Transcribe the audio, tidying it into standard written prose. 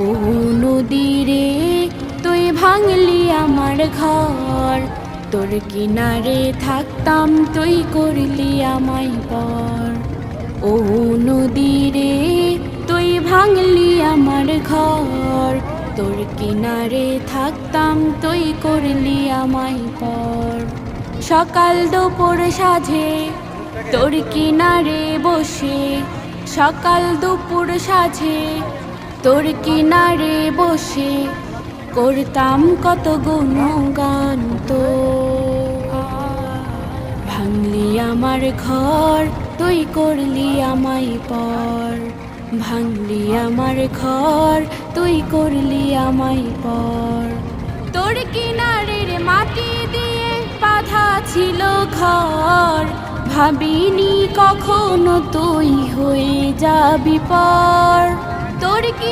ও নদী রে তুই ভাঙলি আমার ঘর, তোর কিনারে থাকতাম তুই করলি আমায় পর। ও নদী রে তুই ভাঙলি আমার ঘর, তোর কিনারে থাকতাম তুই করলি আমায় পর। সকাল দুপুর সাঁঝে তোর কিনারে বসে, সকাল দুপুর সাঁঝে তোর কিনারে বসে করতাম কত গুণগান তো। ভাঙলি আমার ঘর তুই করলি আমায় পর, ভাঙলি আমার ঘর তুই করলি আমায় পর। তোর কিনারের মাটি দিয়ে বাঁধা ছিল ঘর, ভাবিনি কখনো তুই হয়ে যাবি পর। তোর